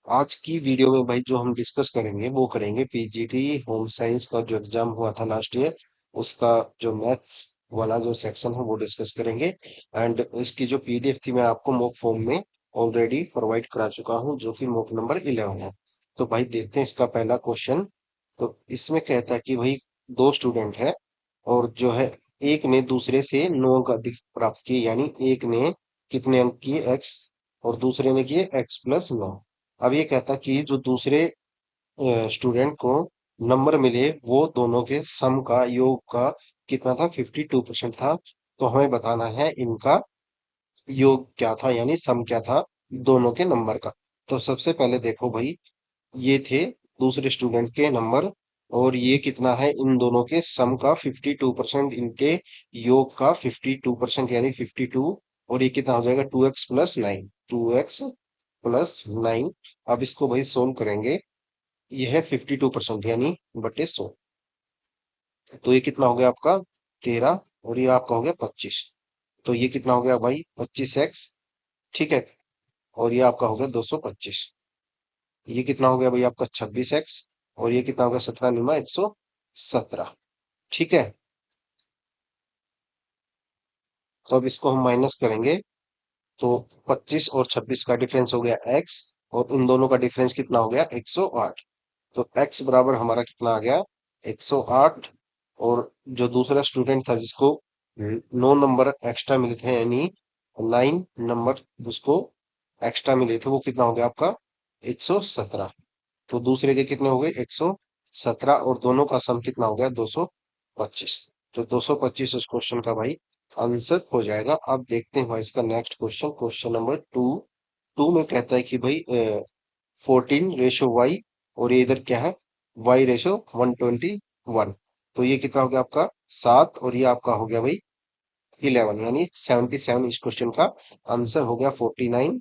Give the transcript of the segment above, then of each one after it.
आज की वीडियो में भाई जो हम डिस्कस करेंगे वो करेंगे पीजीटी होम साइंस का जो एग्जाम हुआ था लास्ट ईयर, उसका जो मैथ्स वाला जो सेक्शन है वो डिस्कस करेंगे। एंड इसकी जो पीडीएफ थी मैं आपको मॉक फॉर्म में ऑलरेडी प्रोवाइड करा चुका हूँ, जो कि मॉक नंबर 11 है। तो भाई देखते हैं इसका पहला क्वेश्चन। तो इसमें कहता है कि भाई दो स्टूडेंट है और जो है एक ने दूसरे से 9 अंक अधिक प्राप्त किए, यानी एक ने कितने अंक किए एक्स और दूसरे ने किए x+9। अब ये कहता कि जो दूसरे स्टूडेंट को नंबर मिले वो दोनों के सम का योग का कितना था, 52% था। तो हमें बताना है इनका योग क्या था, यानी सम क्या था दोनों के नंबर का। तो सबसे पहले देखो भाई, ये थे दूसरे स्टूडेंट के नंबर और ये कितना है इन दोनों के सम का 52%, इनके योग का 52% यानी 52। और ये कितना हो जाएगा 2x+9, 2x+9। अब इसको भाई सोल्व करेंगे। ये है 52% यानी बटे 100। तो ये कितना हो गया आपका 13 और ये आपका हो गया 25। तो ये कितना हो गया भाई 25x, ठीक है। और ये आपका हो गया 225। ये कितना हो गया भाई आपका 26x और ये कितना हो गया 17 × 117, ठीक है। तो अब इसको हम माइनस करेंगे। तो 25 और 26 का डिफरेंस हो गया x और इन दोनों का डिफरेंस कितना हो गया 108। तो x बराबर हमारा कितना आ गया 108। और जो दूसरा स्टूडेंट था जिसको 9 नंबर एक्स्ट्रा मिले थे, यानी 9 नंबर उसको एक्स्ट्रा मिले थे, वो कितना हो गया आपका 117। तो दूसरे के कितने हो गए 117 और दोनों का सम कितना हो गया 225। तो 225 इस क्वेश्चन का भाई आंसर हो जाएगा। अब देखते हैं भाई इसका next question, question number 2। Two में कहता है कि भाई 14:y और ये इधर क्या है y/121। तो ये कितना हो गया आपका 7 और ये आपका हो गया भाई 11 यानी 77। इस क्वेश्चन का आंसर हो गया 49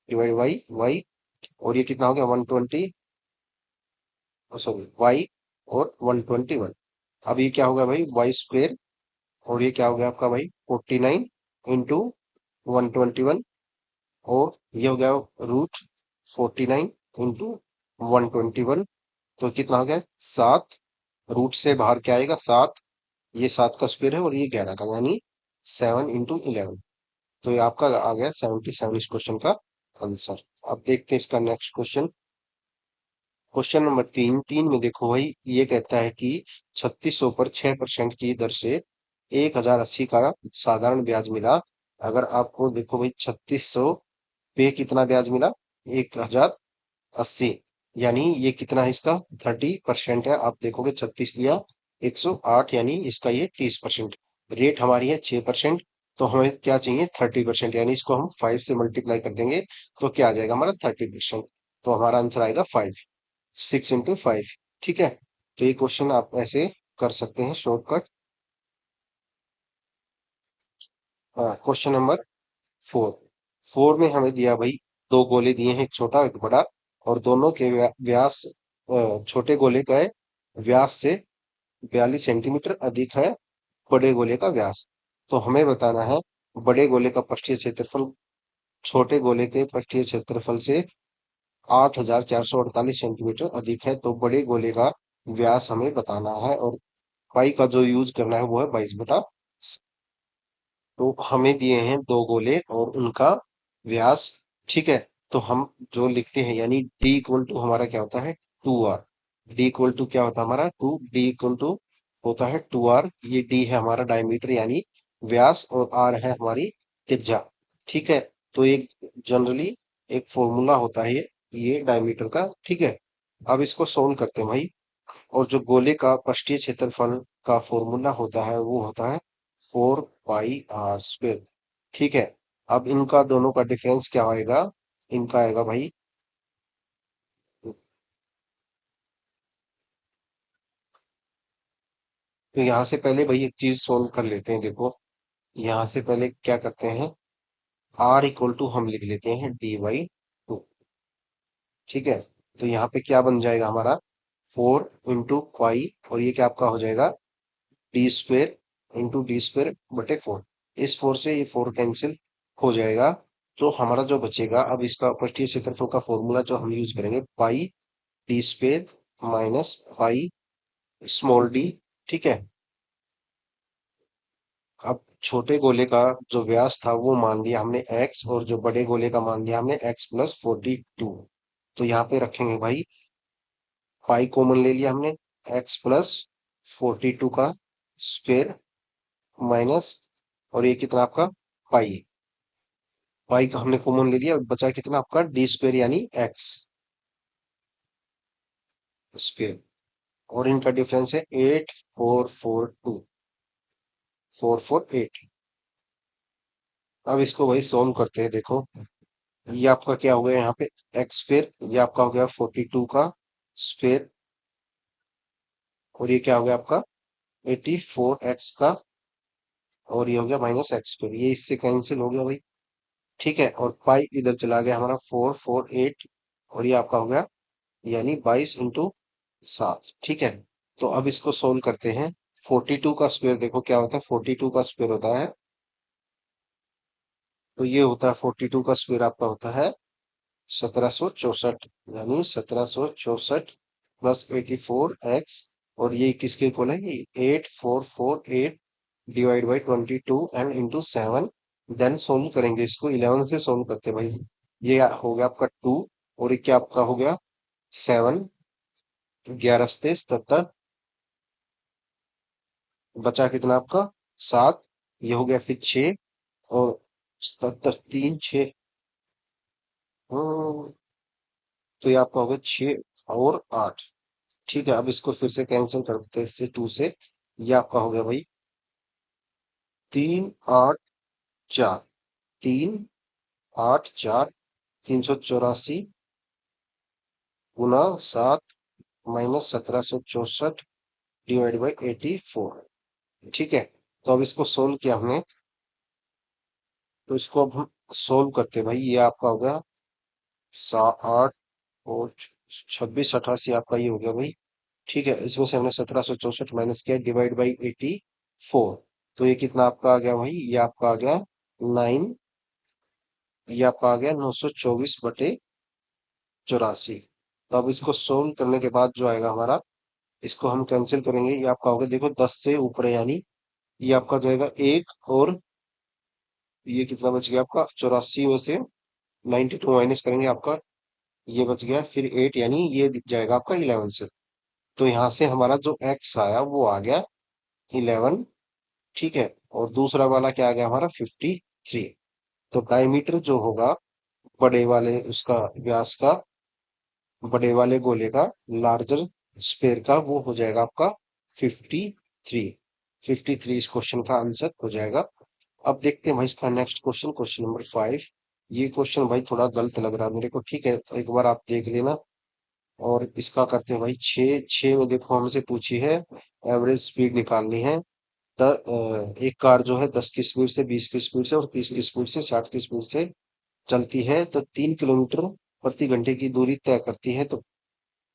डिवाइड बाई y। और ये कितना हो गया 120, सॉरी y और 121। अब ये क्या होगा भाई y² और ये क्या हो गया आपका भाई 49 इंटू 121। और ये हो गया √49 इंटू 121। तो कितना हो गया 7। रूट से बाहर क्या आएगा 7। ये 7 का स्क्वायर है और ये 11 का, यानी 7 × 11। तो ये आपका आ गया 77 इस क्वेश्चन का आंसर। अब देखते हैं इसका नेक्स्ट क्वेश्चन, क्वेश्चन नंबर 3। में देखो भाई ये कहता है कि 3600 पर 6% की दर से 1080 का साधारण ब्याज मिला। अगर आपको देखो भाई 3600 पे कितना ब्याज मिला 1080, यानी ये कितना है इसका 30% है। आप देखोगे 36 दिया 108, यानी इसका ये 30%। रेट हमारी है 6%। तो हमें क्या चाहिए 30%, यानी इसको हम 5 से मल्टीप्लाई कर देंगे तो क्या आ जाएगा हमारा 30%। तो हमारा आंसर आएगा 5, 6 × 5, ठीक है। तो ये क्वेश्चन आप ऐसे कर सकते हैं शॉर्टकट। Question number 4। 4 में हमें दिया भाई दो गोले दिए हैं, एक छोटा एक बड़ा, और दोनों के व्यास छोटे गोले का व्यास से 42 सेंटीमीटर अधिक है बड़े गोले का व्यास। तो हमें बताना है बड़े गोले का पृष्ठीय क्षेत्रफल छोटे गोले के पृष्ठीय क्षेत्रफल से 8448 सेंटीमीटर अधिक है। तो बड़े गोले का व्यास हमें बताना है और पाई का जो यूज करना है वो है 22/। तो हमें दिए हैं दो गोले और उनका व्यास, ठीक है। तो हम जो लिखते हैं, यानी d इक्वल टू हमारा क्या होता है 2r। d इक्वल टू क्या होता है हमारा d इक्वल टू होता है 2r। ये d है हमारा डायमीटर यानी व्यास और r है हमारी त्रिज्या, ठीक है। तो एक जनरली एक फॉर्मूला होता है ये डायमीटर का, ठीक है। अब इसको सोल्व करते हैं भाई। और जो गोले का पृष्ठीय क्षेत्रफल का फॉर्मूला होता है वो होता है 4πr², ठीक है। अब इनका दोनों का डिफरेंस क्या आएगा, इनका आएगा भाई, तो यहाँ से पहले भाई एक चीज सोल्व कर लेते हैं। देखो यहाँ से पहले क्या करते हैं, r इक्वल टू हम लिख लेते हैं d/2, ठीक है। तो यहाँ पे क्या बन जाएगा हमारा 4 × पाई और ये क्या आपका हो जाएगा d² × d² बटे 4। इस 4 से ये 4 कैंसिल हो जाएगा। तो हमारा जो बचेगा अब इसका पृष्ठीय क्षेत्रफल का फॉर्मूला जो हम यूज करेंगे, pi D square minus pi small D. ठीक है। अब छोटे गोले का जो व्यास था वो मान लिया हमने x, और जो बड़े गोले का मान लिया हमने x प्लस 42। तो यहाँ पे रखेंगे भाई, पाई कॉमन ले लिया हमने, x प्लस 42 का स्क्वायर माइनस, और ये कितना आपका पाई, पाई का हमने कॉमन ले लिया, बचा कितना आपका डी स्क्वायर यानी x स्क्वायर, और इनका डिफरेंस है 8442 448। अब इसको वही सॉल्व करते हैं। देखो ये आपका क्या हो गया यहाँ पे एक्स स्क्वायर, ये आपका हो गया 42 का स्क्वायर, और ये क्या हो गया आपका 84x का, और ये हो गया माइनस एक्स स्क्वायर, ये इससे कैंसिल हो गया भाई। ठीक है। और पाई इधर चला गया हमारा 448, और ये आपका हो गया यानी 22 × 7। ठीक है। तो अब इसको सोल्व करते हैं। 42 का स्क्वायर देखो क्या होता है, 42 का स्क्वायर होता है, तो ये होता है 42 का स्क्वायर आपका होता है 1764, यानी 1764 प्लस 84x, और ये किसके इक्वल है, ये 8448 divide by 22 and into 7। Then solve करेंगे इसको, 11 से सोल्व करते हैं भाई। ये हो गया आपका 2, और ये क्या आपका हो गया 7, 11 × 7 = 77, बचा कितना आपका 7, ये हो गया फिर 6, और 77 3 6, तो ये आपका हो गया 6 और 8। ठीक है। अब इसको फिर से कैंसिल कर देते हैं इससे 2 से, ये आपका हो गया भाई 3 8 4, 3 8 4, 384 गुना 7 माइनस 1764 डिवाइड बाई 84। ठीक है। तो अब इसको सोल्व किया हमने, तो इसको अब हम सोल्व करते हैं भाई। ये आपका हो गया 8 और 26 88 आपका ये हो गया भाई। ठीक है। इसमें से हमने 1764 माइनस किया डिवाइड बाई 84, तो ये कितना आपका आ गया भाई, ये आपका आ गया 9, ये आपका आ गया 924/84। तो अब इसको सोल्व करने के बाद जो आएगा हमारा, इसको हम कैंसिल करेंगे, ये आपका होगा देखो 10 से ऊपर है, यानी ये आपका जाएगा 1, और ये कितना बच गया आपका 84 में से 92 माइनस करेंगे आपका, ये बच गया फिर 8, यानी ये दिख जाएगा आपका 11 से। तो यहाँ से हमारा जो x आया वो आ गया 11। ठीक है। और दूसरा वाला क्या आ गया हमारा 53। तो डायमीटर जो होगा बड़े वाले उसका व्यास का, बड़े वाले गोले का, लार्जर स्पेयर का, वो हो जाएगा आपका 53। 53 इस क्वेश्चन का आंसर हो जाएगा। अब देखते हैं भाई इसका नेक्स्ट क्वेश्चन, क्वेश्चन नंबर 5। ये क्वेश्चन भाई थोड़ा गलत लग रहा है मेरे को। ठीक है, तो एक बार आप देख लेना। और इसका करते हैं भाई 6 में देखो हमसे पूछी है एवरेज स्पीड निकालनी है। एक कार जो है 10 की स्पीड से, 20 की स्पीड से और 30 की स्पीड से, 60 की स्पीड से चलती है, तो 3 किलोमीटर प्रति घंटे की दूरी तय करती है। तो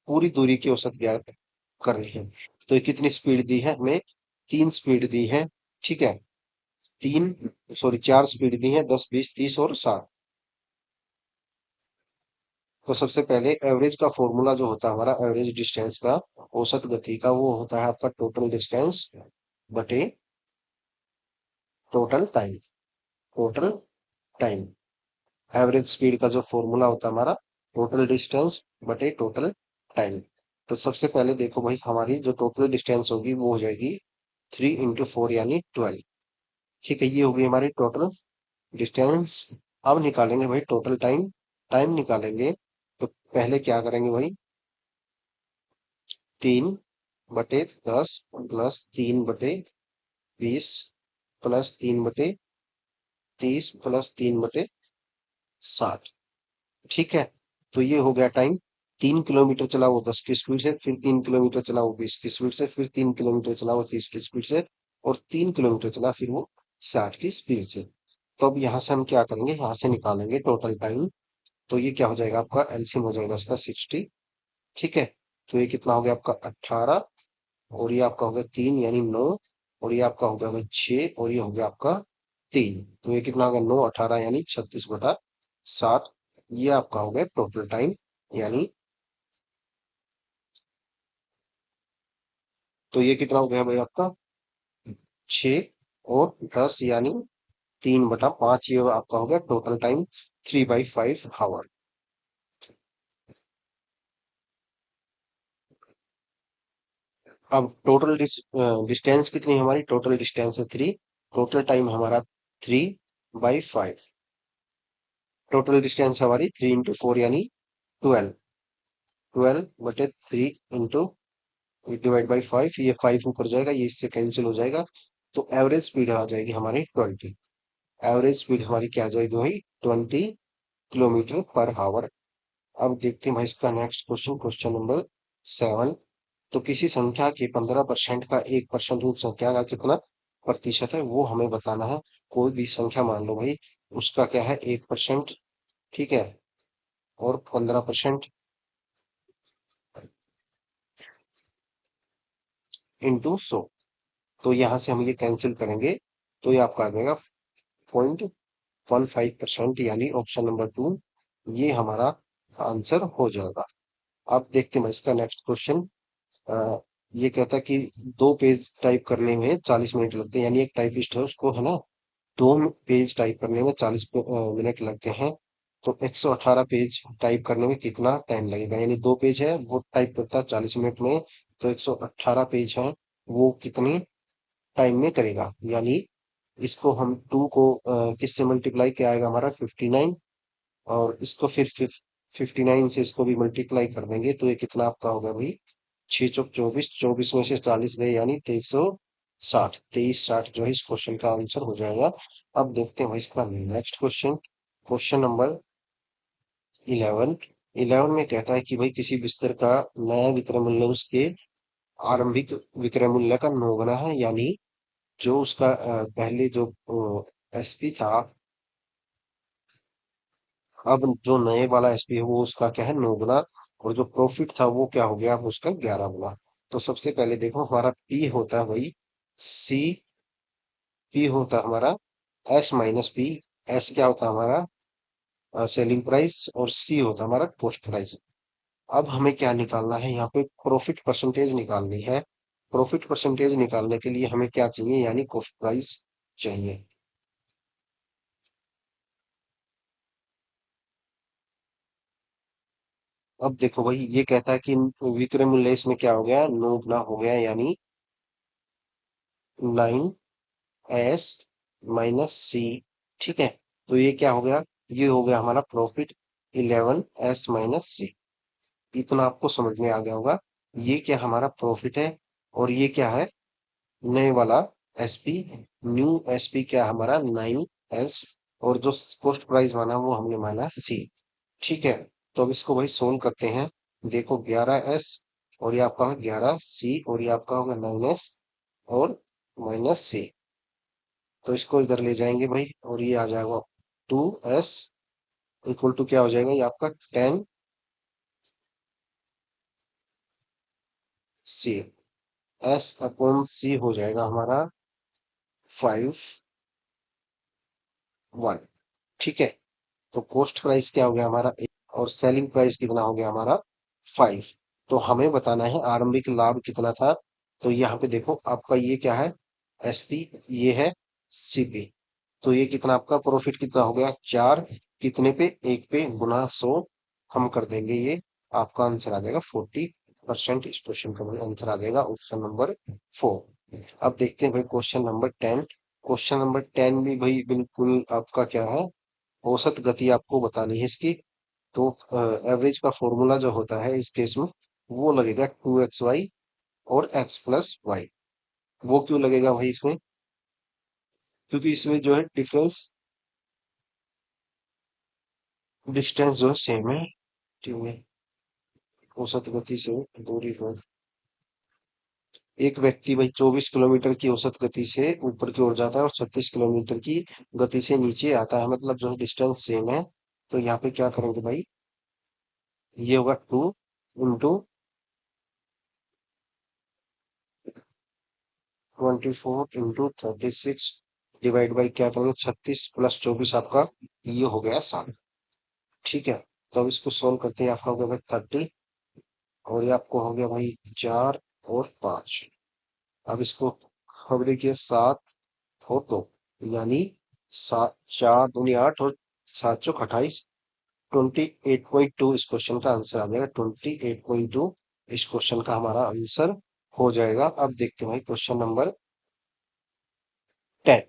पूरी दूरी की औसत ज्ञात करनी है। तो ये कितनी स्पीड दी है हमें, 3 स्पीड दी है। ठीक है। तीन, सॉरी 4 स्पीड दी है, 10 20 30 और 60। तो सबसे पहले एवरेज का फॉर्मूला जो होता है हमारा, एवरेज डिस्टेंस का, औसत गति का, वो होता है आपका टोटल डिस्टेंस बटे total time. Total time, average speed का जो फॉर्मूला होता है हमारा, टोटल डिस्टेंस बटे टोटल टाइम। तो सबसे पहले देखो भाई, हमारी जो टोटल डिस्टेंस होगी वो हो जाएगी 3 × 4 यानी 12। ठीक है, ये होगी हमारी टोटल डिस्टेंस। अब निकालेंगे भाई टोटल टाइम। टाइम निकालेंगे तो पहले क्या करेंगे भाई, 3/10 प्लस 3/20 प्लस 3/30 प्लस 3/60। ठीक है। तो ये हो गया टाइम। 3 किलोमीटर चला वो 10 की स्पीड से, फिर 3 किलोमीटर चला वो 20 की स्पीड से, फिर 3 किलोमीटर चला वो 30 की स्पीड से, और 3 किलोमीटर चला फिर वो 60 की स्पीड से। तो अब यहाँ से हम क्या करेंगे, यहाँ से निकालेंगे टोटल टाइम। तो ये क्या हो जाएगा आपका, एलसीएम हो जाएगा इसका 60। ठीक है। तो ये कितना हो गया आपका 18, और ये आपका हो गया 3 यानी 9, और ये आपका हो गया भाई 6, और ये हो गया आपका 3। तो ये कितना हो गया 9 18 यानी 36/3। 7, ये आपका हो गया टोटल टाइम, यानी तो ये कितना हो गया भाई आपका 6 और 10, यानी 3/5, ये आपका हो गया टोटल टाइम 3/5 आवर। अब टोटल डिस्टेंस कितनी है हमारी, टोटल डिस्टेंस है 3, टोटल टाइम हमारा 3/5, टोटल डिस्टेंस हमारी 3 × 4 यानी 12, 12/3 इंटू डिवाइड बाई 5, ये 5 ऊपर जाएगा, ये इससे कैंसिल हो जाएगा, तो एवरेज स्पीड आ जाएगी हमारी 20, एवरेज स्पीड हमारी क्या आ जाएगी भाई 20 km/h। अब देखते हैं भाई इसका नेक्स्ट क्वेश्चन, क्वेश्चन नंबर 7। तो किसी संख्या के 15% का 1% रूट संख्या का कितना प्रतिशत है, वो हमें बताना है। कोई भी संख्या मान लो भाई, उसका क्या है 1%, ठीक है, और 15% इंटू 100, तो यहाँ से हम ये कैंसिल करेंगे, तो ये आपका आ जाएगा 0.15%, यानी ऑप्शन नंबर 2 ये हमारा आंसर हो जाएगा। अब देखते हैं इसका नेक्स्ट क्वेश्चन। ये कहता है कि 2 पेज टाइप करने में 40 मिनट लगते हैं, यानी एक टाइपिस्ट है उसको है ना 2 पेज टाइप करने में 40 मिनट लगते हैं, तो 118 पेज टाइप करने में कितना टाइम लगेगा, यानी 2 पेज है वो टाइप करता है 40 मिनट में, तो 118 पेज है वो कितनी टाइम में करेगा, यानी इसको हम 2 को किससे मल्टीप्लाई किया आएगा हमारा 59, और इसको फिर 59 से इसको भी मल्टीप्लाई कर देंगे, तो ये कितना आपका होगा भाई 6 × 24, 24 में से 40 गए, यानी 2360, 2360 जो है इस क्वेश्चन का आंसर हो जाएगा। अब देखते हैं भाई इसका नेक्स्ट क्वेश्चन, क्वेश्चन नंबर 11। 11 में कहता है कि भाई किसी बिस्तर का नया विक्रय मूल्य उसके आरंभिक विक्रय मूल्य का 9 गुना है, यानी जो उसका पहले जो एसपी था, अब जो नए वाला एसपी है वो उसका क्या है 9 गुना, और जो प्रॉफिट था वो क्या हो गया अब उसका 11 गुना। तो सबसे पहले देखो हमारा पी होता है भाई सी, पी होता है हमारा S - P, एस क्या होता है हमारा सेलिंग प्राइस, और सी होता है हमारा कॉस्ट प्राइस। अब हमें क्या निकालना है यहाँ पे प्रॉफिट परसेंटेज निकालनी है। प्रॉफिट परसेंटेज निकालने के लिए हमें क्या चाहिए, यानी कॉस्ट प्राइस चाहिए। अब देखो भाई ये कहता है कि विक्रय मूल्य इसमें क्या हो गया 9 गुना हो गया, यानी 9S - C, ठीक है, तो ये क्या हो गया, ये हो गया हमारा प्रॉफिट 11S - C। इतना आपको समझ में आ गया होगा, ये क्या हमारा प्रॉफिट है, और ये क्या है नए वाला एसपी, न्यू एसपी क्या हमारा 9S, और जो कॉस्ट प्राइस माना वो हमने माना C, ठीक है। तो अब इसको भाई सोल्व करते हैं, देखो 11S, और ये आपका होगा 11C, और ये आपका होगा 9S और -C, तो इसको इधर ले जाएंगे भाई, और ये आ जाएगा 2S इक्वल टू क्या हो जाएगा, ये आपका 10C, S/C हो जाएगा हमारा 5/1, ठीक है। तो कॉस्ट प्राइस क्या हो गया हमारा 8, और सेलिंग प्राइस कितना हो गया हमारा 5। तो हमें बताना है आरंभिक लाभ कितना था, तो यहाँ पे देखो आपका ये क्या है एसपी, ये है सीपी, तो ये कितना आपका प्रॉफिट कितना हो गया 4, कितने पे 1 पे गुना 100, हम कर देंगे ये, आपका आंसर आ जाएगा 40%, इस क्वेश्चन का भाई आंसर आ जाएगा ऑप्शन नंबर 4। अब देखते हैं भाई क्वेश्चन नंबर 10। क्वेश्चन नंबर 10 भी भाई बिल्कुल आपका क्या है औसत गति आपको बतानी है इसकी, तो एवरेज का फॉर्मूला जो होता है इस केस में वो लगेगा 2xy और x+y। वो क्यों लगेगा भाई इसमें, क्योंकि इसमें जो है डिफरेंस डिस्टेंस जो है सेम है, ठीक है, औसत गति से दूरी पर एक व्यक्ति भाई 24 किलोमीटर की औसत गति से ऊपर की ओर जाता है और 36 किलोमीटर की गति से नीचे आता है, मतलब जो है डिस्टेंस सेम है, तो यहाँ पे क्या करेंगे भाई, ये होगा 2 × 24 × 36 डिवाइड बाई क्या करेंगे 36 + 24 आपका ये हो गया 60, ठीक है। तो अब इसको सोल्व करते हैं, आपका हो गया भाई 30, और ये आपको हो गया भाई 4 और 5। अब इसको हम देखिए 7 और 2, यानी 7 4 दूनी 8 और 7 चौक 28, 28.2 इस क्वेश्चन का आंसर आ जाएगा। 28.2 इस क्वेश्चन का हमारा आंसर हो जाएगा। अब देखते हैं भाई क्वेश्चन नंबर 10।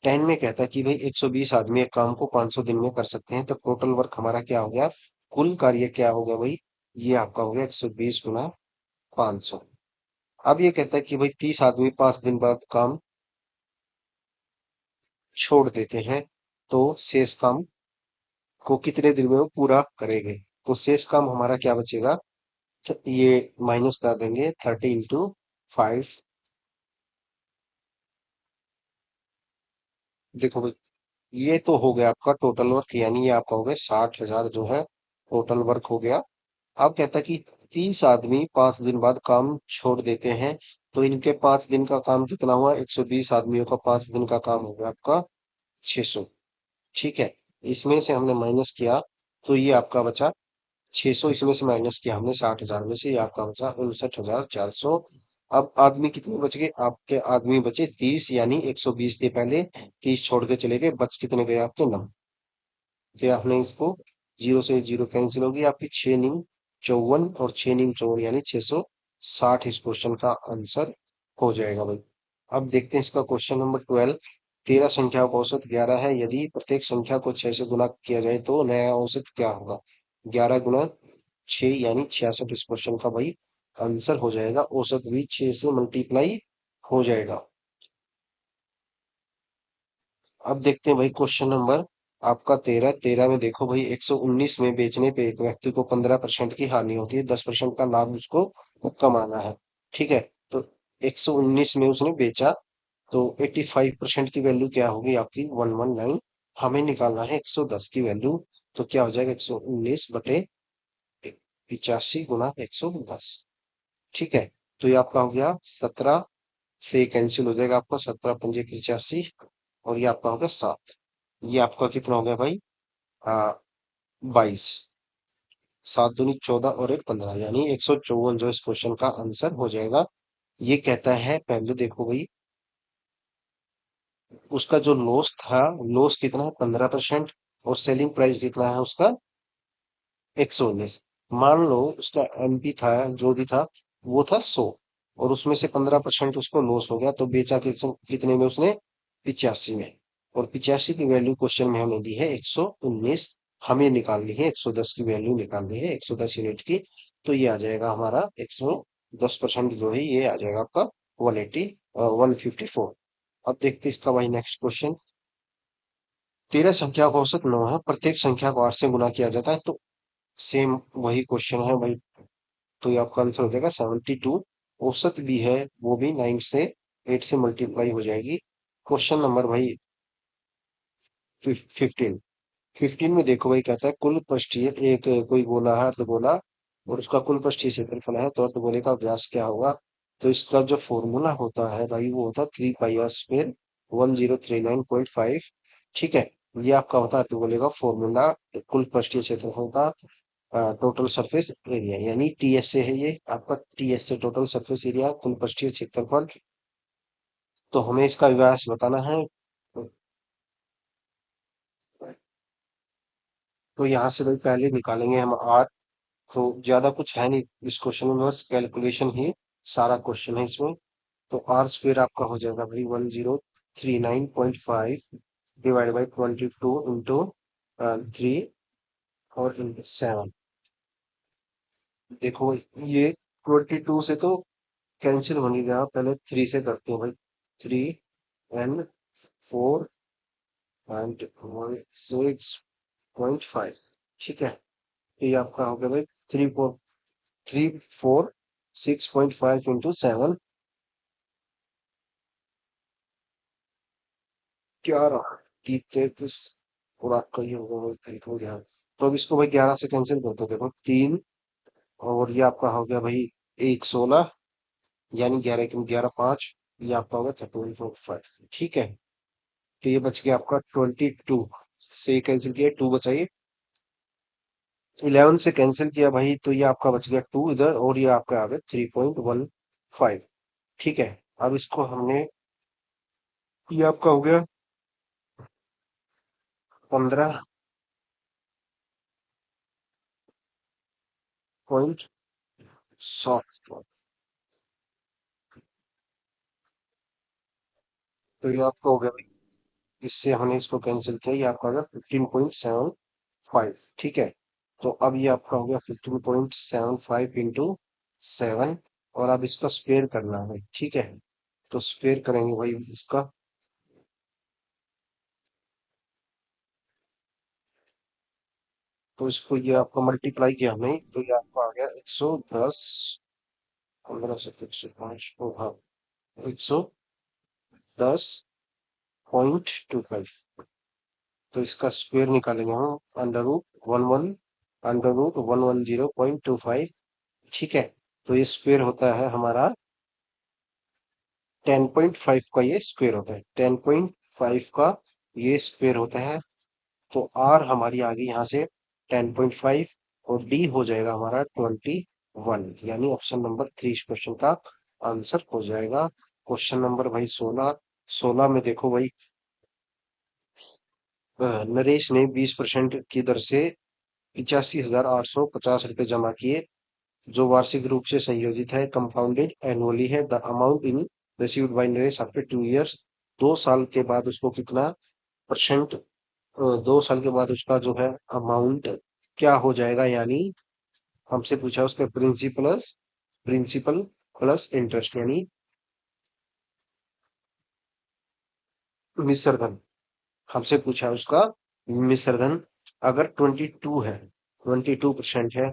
10 में कहता है कि भाई 120 आदमी एक काम को 500 दिन में कर सकते हैं, तो टोटल वर्क हमारा क्या हो गया, कुल कार्य क्या हो गया भाई, ये आपका हो गया 120 गुना 500। अब ये कहता है कि भाई 30 आदमी 5 दिन बाद काम छोड़ देते हैं, तो शेष काम को कितने दिन में वो पूरा करेंगे। तो शेष काम हमारा क्या बचेगा, तो ये माइनस कर देंगे 30 × 5। देखो भाई, ये तो हो गया आपका टोटल वर्क, यानी ये आपका हो गया 60,000 जो है टोटल वर्क हो गया। अब कहता है कि 30 आदमी 5 दिन बाद काम छोड़ देते हैं, तो इनके 5 दिन का काम कितना हुआ, 120 आदमियों का 5 दिन का काम हो गया आपका 600। ठीक है, इसमें से हमने माइनस किया, तो ये आपका बचा 600, इसमें से माइनस किया हमने 60,000 में से, ये आपका बचा 59,400। अब आदमी कितने बच गए, आपके आदमी बचे 30, यानी 120 थे पहले, 30 छोड़ के चले गए, बच कितने गए आपके 9। तो आपने इसको जीरो से जीरो कैंसिल होगी, आपकी 6 × 9 = 54, और 6 × 9 = 54, यानी 660 इस क्वेश्चन का आंसर हो जाएगा भाई। अब देखते हैं इसका क्वेश्चन नंबर 12। 13 संख्याओं का औसत 11 है, यदि प्रत्येक संख्या को 6 से गुना किया जाए तो नया औसत क्या होगा। 11 × 6 यानी 66 इस क्वेश्चन का भाई आंसर हो जाएगा। औसत भी 6 से मल्टीप्लाई हो जाएगा। अब देखते हैं भाई क्वेश्चन नंबर आपका 13। 13 में देखो भाई, 119 में बेचने पे एक व्यक्ति को 15% की हानि होती है, 10% का लाभ उसको कमाना है। ठीक है, तो 119 में उसने बेचा, तो 85% की वैल्यू क्या होगी आपकी 119। हमें निकालना है 110 की वैल्यू, तो क्या हो जाएगा 119/85 × 110। ठीक है, तो ये आपका हो गया 17 से कैंसिल हो जाएगा, आपका 17×5 = 85, और ये आपका हो गया 7। ये आपका कितना हो गया भाई, 22। 7 दूनी 14 और 1 15, यानी 154 जो इस क्वेश्चन का आंसर हो जाएगा। ये कहता है, पहले देखो भाई, उसका जो लॉस था, लॉस कितना है 15%, और सेलिंग प्राइस कितना है उसका 119। मान लो उसका एमपी था, जो भी था वो था 100, और उसमें से 15% उसको लॉस हो गया, तो बेचा कितने में उसने 85 में, और 85 की वैल्यू क्वेश्चन में हमें दी है 119। हमें निकालनी है 110 की वैल्यू, निकालनी है 110 यूनिट की, तो ये आ जाएगा हमारा 110% जो है, ये आ जाएगा आपका 154। अब देखते हैं इसका वही नेक्स्ट क्वेश्चन। 13 संख्या का औसत 9 है, प्रत्येक संख्या को 8 से गुना किया जाता है, तो सेम वही क्वेश्चन है भाई, तो ये आपका आंसर हो जाएगा 72। औसत भी है, वो भी 9 से 8 से मल्टीप्लाई हो जाएगी। क्वेश्चन नंबर भाई 15। 15 में देखो भाई, कहता है कुल पृष्ठीय, एक कोई गोला है, अर्धगोला, और उसका कुल पृष्ठीय क्षेत्रफल है, तो अर्धगोले का व्यास क्या होगा। तो इसका जो फॉर्मूला होता है भाई, वो होता है 3πr² 1039.5। ठीक है, ये आपका होता है अर्धगोले का फॉर्मूला, कुल पृष्ठीय क्षेत्रफल का टोटल सरफेस एरिया, यानी टीएस से है, ये आपका टीएस से टोटल सरफेस एरिया, कुल पृष्ठीय क्षेत्रफल। तो हमें इसका व्यास बताना है, तो यहाँ से भाई पहले निकालेंगे हम आर। तो ज्यादा कुछ है नहीं इस क्वेश्चन में, बस कैलकुलेशन ही सारा क्वेश्चन है इसमें। तो आर स्क्वेयर आपका हो जाएगा भाई 1039.5 डिवाइड बाई 22 × 3 और 7। देखो ये 22 से तो कैंसिल हो नहीं रहा, पहले 3 से करते हैं भाई। 3 and 4 and 1 6.5। ठीक है, ये आपका हो गया भाई 346.5 × 7, 11 30 33, और आपका ये होगा भाई 11। तो अब इसको भाई 11 से कैंसिल करते हैं, देखो 3, और ये आपका हो गया भाई 1 16, यानी 11 × 11 = 5, ये आपका होगा 13.5। ठीक है, तो ये बच गया आपका 22 से कैंसिल किया, 2 बचा ये, 11 से कैंसिल किया भाई तो ये आपका बच गया 2 इधर, और ये आपका आ गया 3.15। ठीक है, अब इसको हमने, ये आपका हो गया 15.7। तो ये आपका हो गया भाई, इससे हमने इसको कैंसिल किया, ये आपका आ गया 15.75। ठीक है, तो अब ये आपका हो गया 15.75 इंटू 7, और अब इसका स्क्वेयर करना है। ठीक है, तो स्क्वेयर करेंगे भाई इसका, तो इसको ये आपका मल्टीप्लाई किया हमने, तो ये आपका आ गया 110, 15 से 105, ओ हाँ, 110.25। तो इसका स्क्वायर निकालेंगे हम, under root one one, under root 110.25। ठीक है, तो ये स्क्वायर होता है हमारा 10.5 का, ये स्क्वायर होता है 10.5 का, ये स्क्वायर होता है। तो आर हमारी आ गई यहाँ से 10.5, और डी हो जाएगा हमारा 21, यानी ऑप्शन नंबर 3 इस क्वेश्चन का आंसर हो जाएगा। क्वेश्चन नंबर भाई 16, 16 में देखो भाई, नरेश ने 20% की दर से 85,850 रुपए जमा किए, जो वार्षिक रूप से संयोजित है, कंपाउंडेड एनुअली है। The amount in received by Naresh after 2 years, 2 साल के बाद उसको कितना परसेंट, 2 साल के बाद उसका जो है अमाउंट क्या हो जाएगा, यानी हमसे पूछा उसका प्रिंसिपल प्लस इंटरेस्ट, यानी मिश्र धन। हमसे पूछा उसका मिश्र धन, अगर 22 है, 22% है,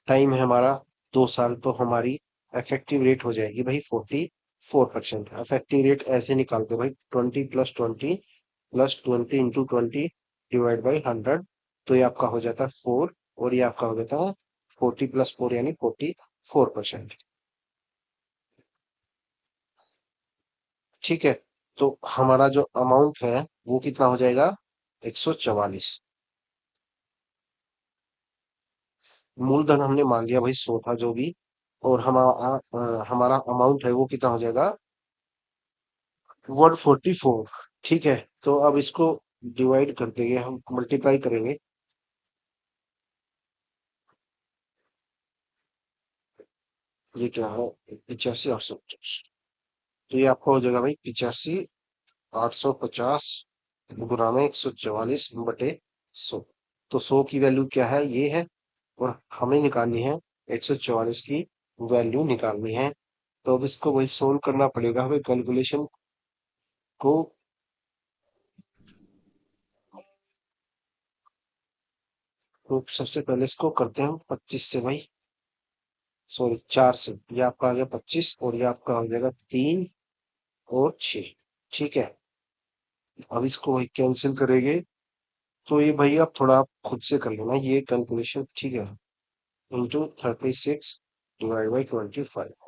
टाइम है हमारा 2 साल, तो हमारी इफेक्टिव रेट हो जाएगी भाई 44%। इफेक्टिव रेट ऐसे निकालते भाई, 20 + 20 + 20 इंटू 20 डिवाइड बाई 100, तो ये आपका हो जाता है 4, और ये आपका हो जाता है 40 + 4 यानी 44%। ठीक है, तो हमारा जो अमाउंट है वो कितना हो जाएगा, 144। मूलधन हमने मान लिया भाई 100 था जो भी, और हमारा अमाउंट है वो कितना हो जाएगा 144। ठीक है, तो अब इसको डिवाइड कर देंगे, हम मल्टीप्लाई करेंगे, ये क्या है 85,850, तो ये आपका हो जाएगा भाई 85,850 गुना में 144/100। तो 100 की वैल्यू क्या है, ये है, और हमें निकालनी है 144 की वैल्यू निकालनी है। तो अब इसको वही सोल्व करना पड़ेगा हमें, कैलकुलेशन को। तो सबसे पहले इसको करते हैं हम 25 से भाई, सॉरी 4 से, ये आपका आ गया 25, और ये आपका हो जाएगा 3 और 6। ठीक है, अब इसको वही कैंसिल करेंगे, तो ये भाई आप थोड़ा आप खुद से कर लेना ये कैलकुलेशन। ठीक है, इंटू 36 डिवाइड बाई 25,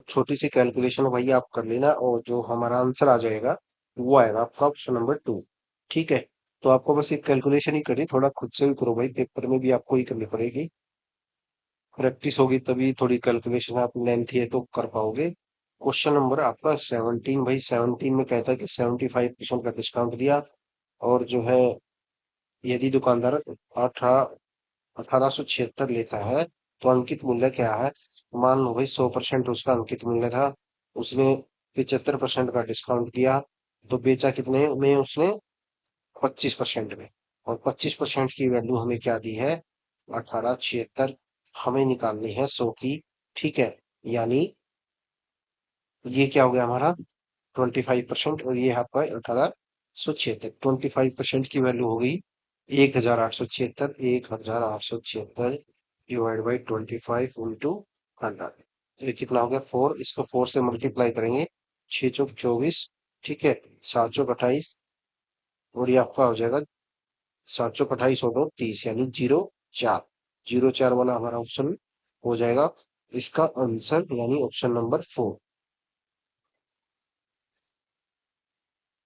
छोटी सी कैलकुलेशन भाई आप कर लेना, और जो हमारा आंसर आ जाएगा वो आएगा आपका ऑप्शन नंबर 2। ठीक है, तो आपको बस एक कैलकुलेशन ही करनी, थोड़ा खुद से भी करो भाई, पेपर में भी आपको ही करनी पड़ेगी, प्रैक्टिस होगी तभी थोड़ी कैलकुलेशन, आप लेंथी है तो कर पाओगे। क्वेश्चन नंबर आपका 17 भाई, 17 में कहता है कि 75% का डिस्काउंट दिया, और जो है यदि दुकानदार 1876 लेता है, तो अंकित मूल्य क्या है। मान लो भाई 100% उसका अंकित मूल्य था, उसने 75% का डिस्काउंट दिया, तो बेचा कितने में उसने, 25% में, और 25% की वैल्यू हमें क्या दी है, 1876, हमें निकालनी है 100 की। ठीक है, यानी ये क्या हो गया हमारा 25%, और ये आपका 1876, 25% की वैल्यू हो गई 1876, 1876 डिवाइड बाई 25 इंटू 100, तो ये कितना हो गया 4, इसको 4 से मल्टीप्लाई करेंगे, 6 चौक 24, ठीक है, 7 चौक 28, और ये आपका हो जाएगा 7 चौक 28 और 2 30, यानी 0 4, 0 4 वाला हमारा ऑप्शन हो जाएगा इसका आंसर, यानी ऑप्शन नंबर 4।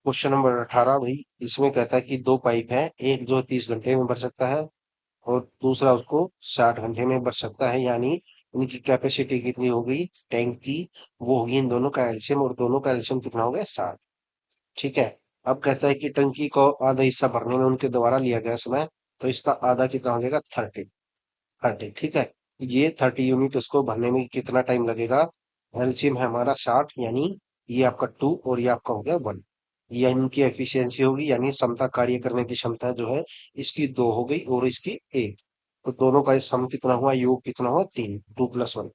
क्वेश्चन नंबर 18 भाई, इसमें कहता है कि दो पाइप है, एक जो 30 घंटे में भर सकता है और दूसरा उसको 60 घंटे में भर सकता है, यानी इनकी कैपेसिटी कितनी हो गई टैंक की, वो होगी इन दोनों का एलसीएम, और दोनों का एलसीएम कितना हो गया 60। ठीक है। अब कहता है कि टंकी को आधा हिस्सा भरने में उनके द्वारा लिया गया समय, तो इसका आधा कितना हो जाएगा 30। ठीक है। ये 30 यूनिट उसको भरने में कितना टाइम लगेगा। एलसीएम है हमारा 60, यानी ये आपका 2 और ये आपका हो गया 1। ये इनकी एफिशिएंसी होगी, यानी क्षमता, कार्य करने की क्षमता जो है इसकी 2 हो गई और इसकी 1। तो दोनों का सम कितना हुआ, योग कितना हुआ 3, 2 + 1।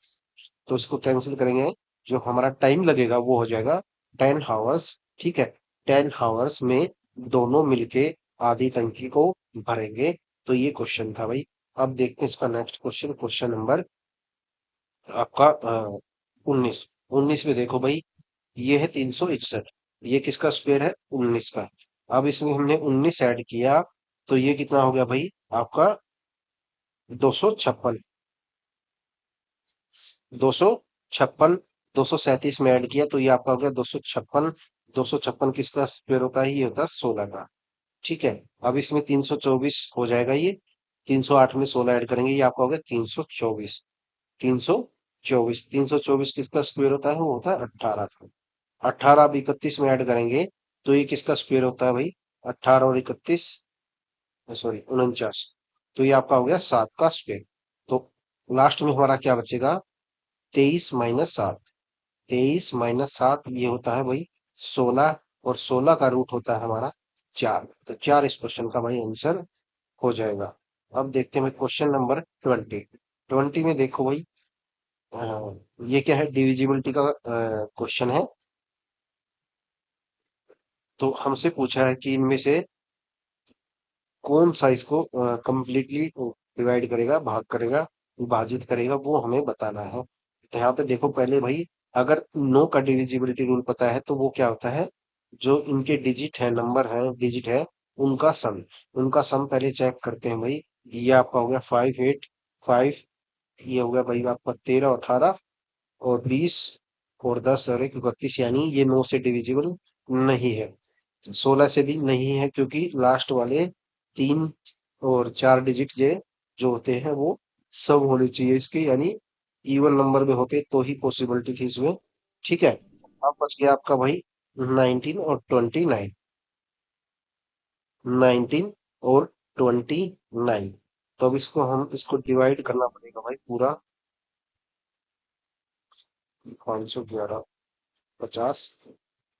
तो इसको कैंसिल करेंगे, जो हमारा टाइम लगेगा वो हो जाएगा 10 आवर्स। ठीक है। 10 आवर्स में दोनों मिलके आधी टंकी को भरेंगे। तो ये क्वेश्चन था भाई। अब देखते हैं इसका नेक्स्ट क्वेश्चन, क्वेश्चन नंबर आपका 19। 19 में देखो भाई, ये है 361, ये किसका स्क्वायर है 19 का। अब इसमें हमने 19 ऐड किया, तो ये कितना हो गया भाई आपका 256। 256, 237 में ऐड किया तो ये आपका हो गया 256। 256 किसका स्क्वायर होता है, ये होता है 16 का। ठीक है। अब इसमें 324 हो जाएगा ये, 308 में 16 ऐड करेंगे, ये आपका हो गया 324। 324, 324 किसका स्क्वायर होता है, वो होता है 18 का। 18 अब 31 में ऐड करेंगे, तो ये किसका स्क्वायर होता है भाई, 18 और 31, सॉरी 49। तो ये आपका हो गया 7 का स्क्वायर। तो लास्ट में हमारा क्या बचेगा, 23 - 7। 23 - 7 ये होता है भाई 16, और 16 का रूट होता है हमारा 4। तो 4 इस क्वेश्चन का भाई आंसर हो जाएगा। अब देखते हैं क्वेश्चन नंबर 20। 20 में देखो भाई, ये क्या है, डिविजिबिलिटी का क्वेश्चन है। तो हमसे पूछा है कि इनमें से कौन सा इसको कंप्लीटली डिवाइड करेगा, भाग करेगा, विभाजित करेगा, वो हमें बताना है। तो यहाँ पे देखो पहले भाई, अगर नो का डिविजिबिलिटी रूल पता है तो वो क्या होता है, जो इनके डिजिट है, नंबर है, डिजिट है, उनका सम। उनका सम पहले चेक करते हैं भाई। ये आपका हो गया 5 8 5, ये हो गया भाई आपका 13 18 और 20 और 10 और 1 31, यानी ये 9 से डिविजिबल नहीं है। 16 से भी नहीं है, क्योंकि लास्ट वाले 3 और 4 डिजिट ये जो होते हैं वो सब होने चाहिए इसके, यानी इवन नंबर में होते तो ही पॉसिबिलिटी थी इसमें। ठीक है। अब बच गया आपका भाई 19 और 29। 19 और 29। तो अब इसको हम इसको डिवाइड करना पड़ेगा भाई पूरा। 511, 50,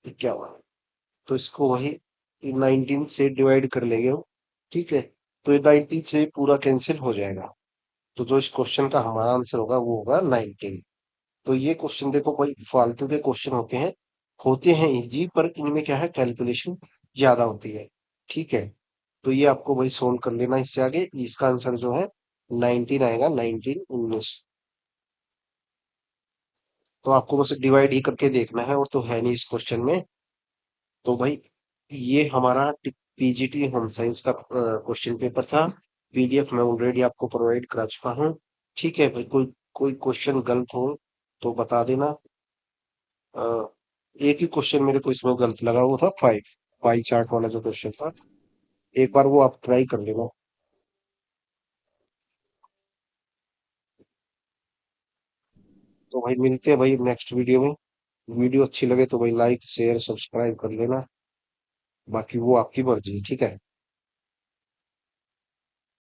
51। तो इसको वही 19 से डिवाइड कर लेंगे हम। ठीक है। तो ये 19 से पूरा कैंसिल हो जाएगा। तो जो इस क्वेश्चन का हमारा आंसर होगा वो होगा 19। तो ये क्वेश्चन देखो भाई, फालतू के क्वेश्चन होते हैं इजी, पर इनमें क्या है, कैलकुलेशन ज्यादा होती है। ठीक है। तो ये आपको भाई सोल्व कर लेना, इससे आगे इसका आंसर जो है 19 आएगा, 19 19। तो आपको बस डिवाइड ही करके देखना है, और तो है नहीं इस क्वेश्चन में। तो भाई ये हमारा पीजीटी होम साइंस का क्वेश्चन पेपर था। पीडीएफ मैं ऑलरेडी आपको प्रोवाइड करा चुका हूँ। ठीक है भाई, कोई कोई क्वेश्चन गलत हो तो बता देना। अ, एक ही क्वेश्चन मेरे को इसमें गलत लगा, वो था 5, पाई चार्ट वाला जो क्वेश्चन था। एक बार वो आप ट्राई कर लेना। तो भाई मिलते हैं भाई नेक्स्ट वीडियो में। वीडियो अच्छी लगे तो भाई लाइक शेयर सब्सक्राइब कर लेना। बाकी वो आपकी मर्जी, ठीक है।